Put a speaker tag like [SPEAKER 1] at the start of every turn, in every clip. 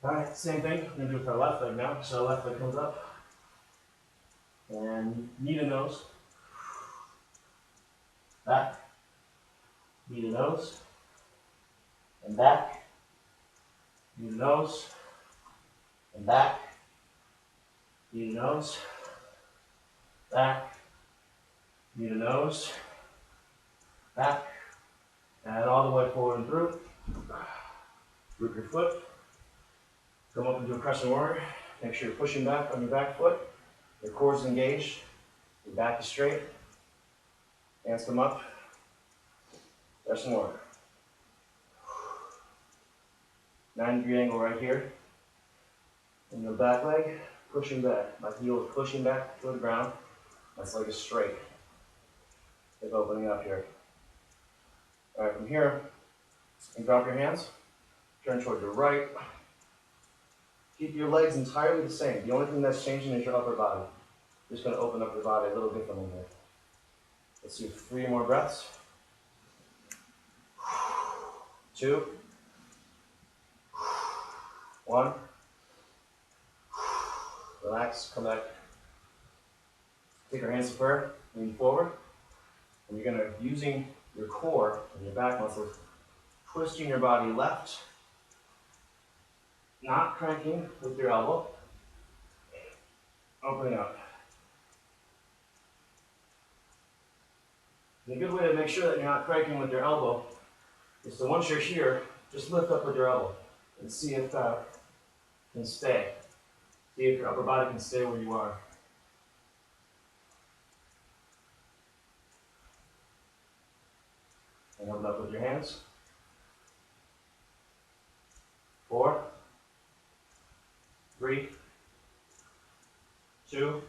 [SPEAKER 1] All right, same thing. We're gonna do it with our left leg now. So left leg comes up and knee to nose, back, knee to nose, and back, knee to nose, and back, knee to nose, back, knee to nose, back, and all the way forward and through. Root your foot. Come up into a crescent warrior. Make sure you're pushing back on your back foot. Your core is engaged. Your back is straight. Hands come up. Crescent warrior. 90-degree angle right here. And your back leg pushing back. My heel is pushing back to the ground. My leg is straight. Hip opening up here. All right, from here, you drop your hands. Turn toward your right. Keep your legs entirely the same. The only thing that's changing is your upper body. Just going to open up your body a little differently here. Let's do 3 more breaths. 2, 1. Relax, come back. Take your hands to prayer, lean forward. And you're going to, using your core and your back muscles, twisting your body left, not cranking with your elbow, opening up. And a good way to make sure that you're not cranking with your elbow is to, once you're here, just lift up with your elbow and see if that can stay. See if your upper body can stay where you are. And open up with your hands. 4, 3, 2,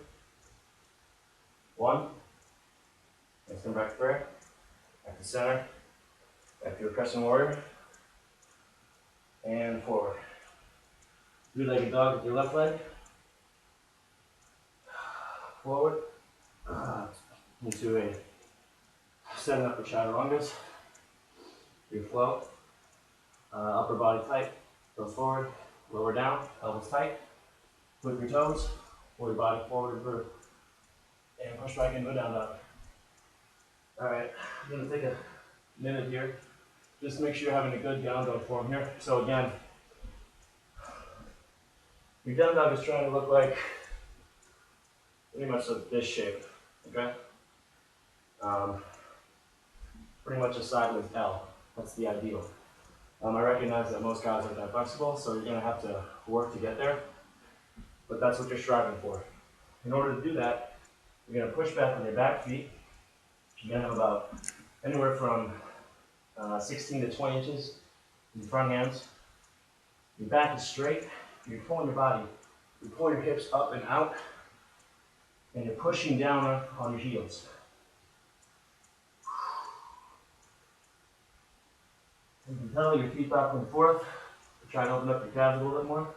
[SPEAKER 1] 1. Let's come back to prayer. Back to center. Back to your crescent warrior. And forward. 3-legged dog with your left leg. Forward. Into a setting up for chaturangas. Your flow. Upper body tight. Goes forward. Lower down. Elbows tight. Flip your toes. Pull your body forward and through. And push back into a down dog. Alright, I'm going to take a minute here. Just make sure you're having a good down dog form here. So again, your down dog is trying to look like pretty much like this shape, okay? Pretty much a sideways L. That's the ideal. I recognize that most guys aren't that flexible, so you're going to have to work to get there. But that's what you're striving for. In order to do that, you're going to push back on your back feet. You're going to have about anywhere from 16 to 20 inches in the front hands. Your back is straight. You're pulling your body. You pull your hips up and out, and you're pushing down on your heels. You can tell your feet back and forth. Try and open up your calves a little bit more.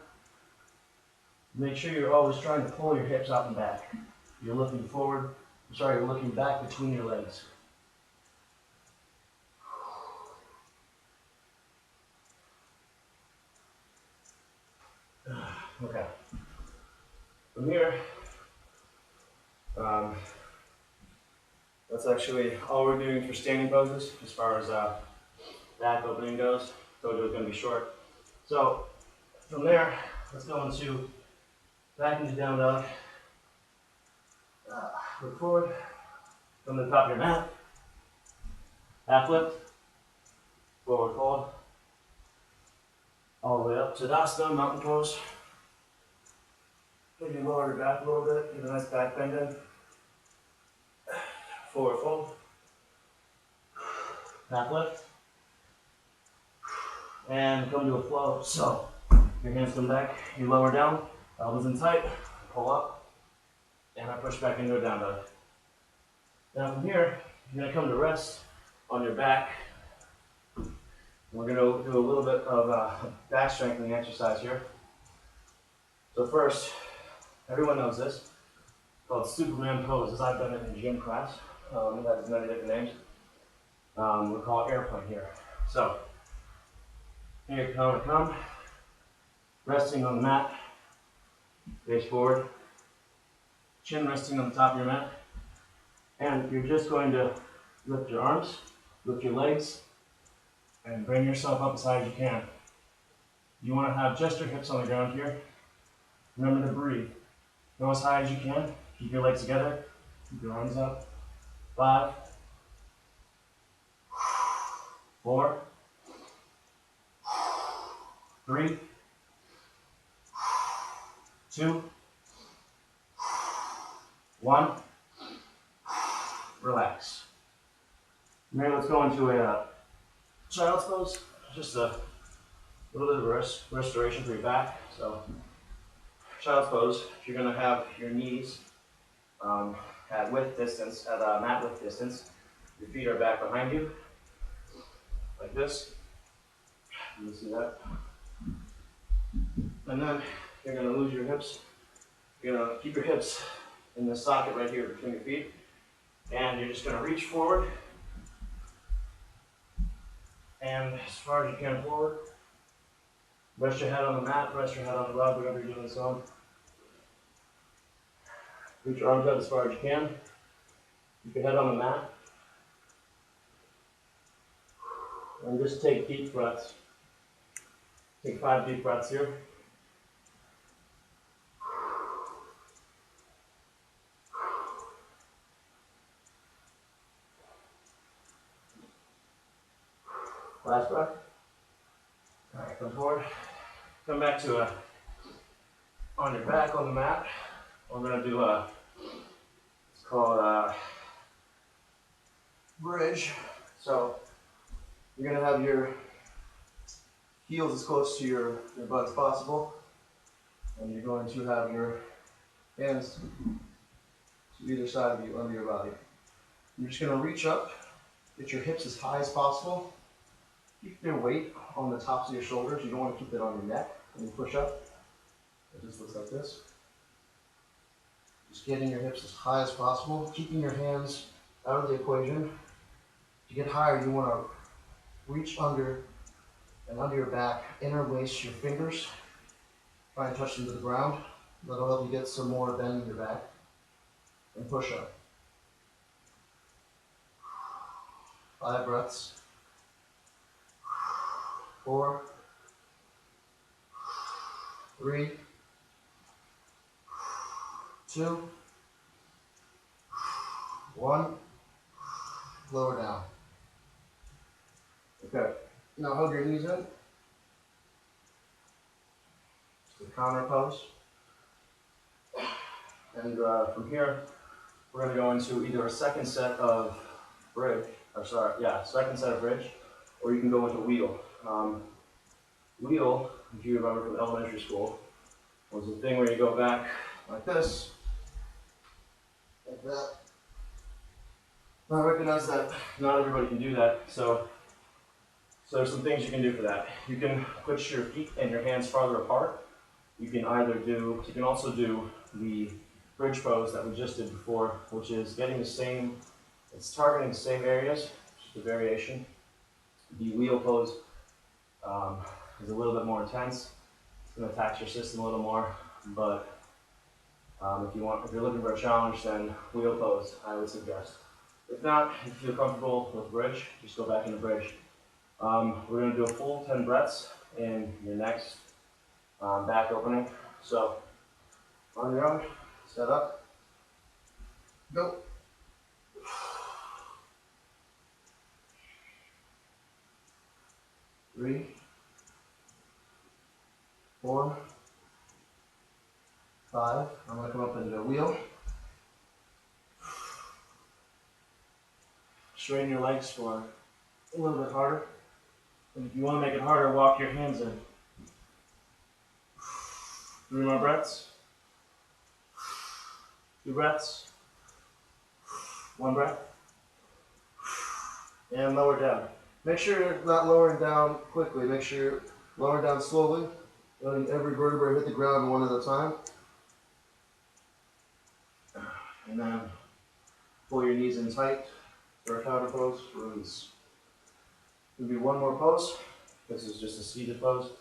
[SPEAKER 1] Make sure you're always trying to pull your hips up and back. You're looking forward. You're looking back between your legs. Okay. From here, that's actually all we're doing for standing poses as far as back opening goes. Told you it was going to be short. So from there, let's go into back into down dog. Look forward. Come to the top of your mat. Half lift. Forward fold. All the way up to Tadasana, mountain pose. Maybe lower your back a little bit. Get a nice back bend in. Forward fold. Half lift. And come to a flow. So your hands come back. You lower down. Elbows in tight. Pull up. And I push back into a down dog. Now from here, you're going to come to rest on your back. We're going to do a little bit of back strengthening exercise here. So first, everyone knows this. It's called Superman pose, as I've done it in gym class. It has many different names. We'll call it airplane here. So, here you come. resting on the mat, face forward, chin resting on the top of your mat, and you're just going to lift your arms, lift your legs, and bring yourself up as high as you can. You want to have just your hips on the ground here. Remember to breathe. Go as high as you can. Keep your legs together. Keep your arms up. 5, 4, 3, 2, 1. Relax. Now let's go into a child's pose. Just a little bit of restoration for your back. So, child's pose. You're going to have your knees at width distance, at mat width distance. Your feet are back behind you, like this. You can see that. And then you're going to lose your hips. You're going to keep your hips in the socket right here between your feet. And you're just going to reach forward. And as far as you can forward. Rest your head on the mat, rest your head on the rug, whatever you're doing this on. Reach your arms out as far as you can. Keep your head on the mat. And just take deep breaths. Take 5 deep breaths here. Last breath. All right, come forward. Come back to on your back on the mat. We're going to do it's called bridge. So you're going to have your heels as close to your butt as possible. And you're going to have your hands to either side of you, under your body. You're just going to reach up, get your hips as high as possible. Keep your weight on the tops of your shoulders. You don't want to keep it on your neck when you push up. It just looks like this. Just getting your hips as high as possible, keeping your hands out of the equation. To get higher, you want to reach under and under your back, interlace your fingers, try and touch them to the ground. That'll help you get some more bend in your back, and push up. 5 breaths. 4, 3, 2, 1. Lower down. Okay. Now hug your knees in. The counter pose. And from here, we're going to go into either a second set of bridge, second set of bridge, or you can go into wheel. Wheel, if you remember from elementary school, was the thing where you go back like this, like that. Now I recognize that not everybody can do that, so there's some things you can do for that. You can put your feet and your hands farther apart. You can also do the bridge pose that we just did before, which is it's targeting the same areas, just a variation. The wheel pose is a little bit more intense. It's going to tax your system a little more, but if you're looking for a challenge, then wheel pose, I would suggest. If not, if you feel comfortable with bridge, just go back into bridge. We're going to do a full 10 breaths in your next back opening. So, on your own, set up, go. 3, 4, 5. I'm going to come up into a wheel. Straighten your legs for a little bit harder. And if you want to make it harder, walk your hands in. 3 more breaths. 2 breaths. 1 breath. And lower down. Make sure you're not lowering down quickly. Make sure you're lowering down slowly, letting every vertebrae hit the ground one at a time. And then pull your knees in tight for a counter pose. Release. There'll be one more pose. This is just a seated pose.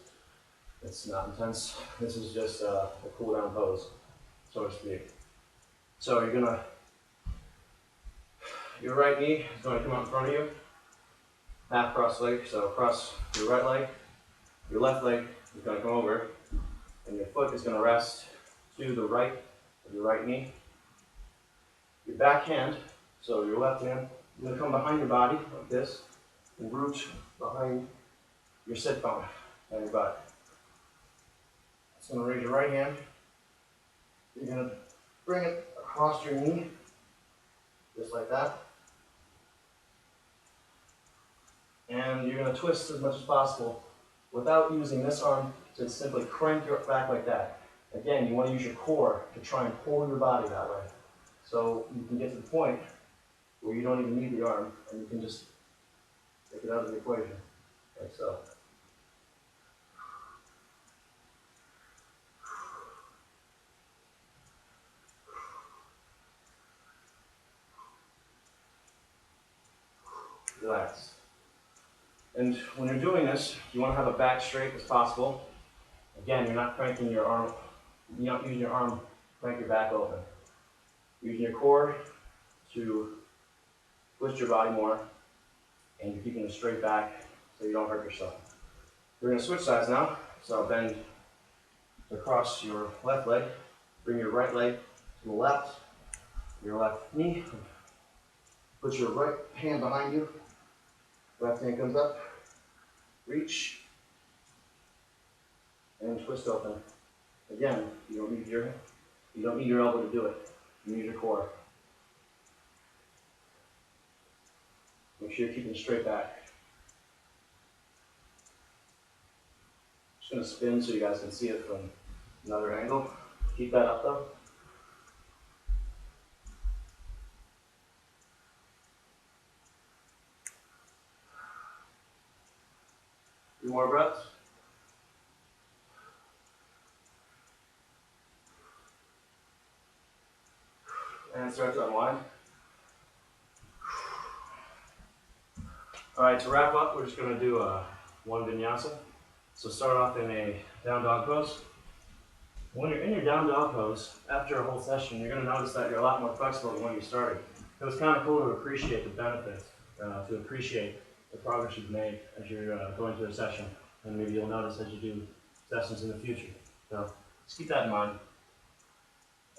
[SPEAKER 1] It's not intense. This is just a cool down pose, so to speak. So your right knee is going to come out in front of you, half cross leg. So cross your right leg, your left leg is going to come over, and your foot is going to rest to the right of your right knee. Your back hand, so your left hand, is going to come behind your body like this, and root behind your sit bone and your butt. It's going to raise your right hand. You're going to bring it across your knee, just like that. And you're going to twist as much as possible without using this arm to simply crank your back like that. Again, you want to use your core to try and pull your body that way. So you can get to the point where you don't even need the arm, and you can just take it out of the equation, like so. Relax. And when you're doing this, you want to have a back straight as possible. Again, you're not cranking your arm, you're not using your arm to crank your back open. You're using your core to twist your body more, and you're keeping a straight back so you don't hurt yourself. We're going to switch sides now. So bend across your left leg, bring your right leg to the left, your left knee, put your right hand behind you, left hand comes up, reach, and twist open. Again, you don't need your elbow to do it. You need your core. Make sure you're keeping straight back. Just going to spin so you guys can see it from another angle. Keep that up though. Few more breaths. And start to unwind. All right, to wrap up, we're just going to do one vinyasa. So start off in a down dog pose. When you're in your down dog pose, after a whole session, you're going to notice that you're a lot more flexible than when you started. It was kind of cool to appreciate the benefits, to appreciate the progress you've made as you're going through a session. And maybe you'll notice as you do sessions in the future. So just keep that in mind.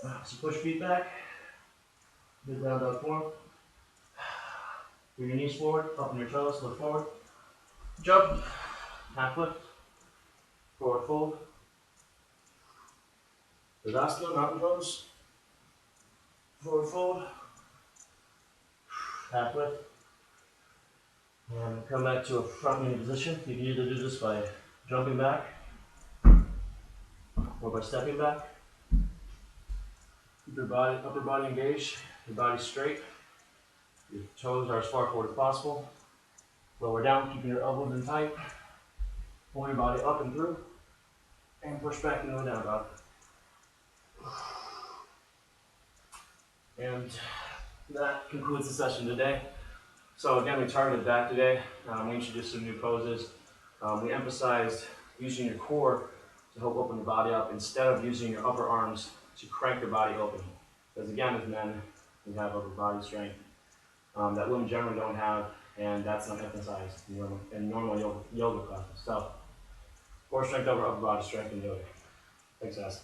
[SPEAKER 1] So push feet back, good down dog form. Bring your knees forward, open your toes, look forward. Jump, half lift, forward fold. Restorative, mountain pose. Forward fold, half lift. And come back to a front knee position. You can either do this by jumping back or by stepping back. Keep your body, upper body engaged, your body straight. Your toes are as far forward as possible. Lower down, keeping your elbows in tight. Pull your body up and through, and push back into a down dog. And that concludes the session today. So again, we targeted back today. We introduced some new poses. We emphasized using your core to help open the body up instead of using your upper arms to crank your body open. Because again, as men, we have upper body strength that women generally don't have, and that's not emphasized in normal yoga classes. So, core strength over upper body strength and yoga. Thanks, guys.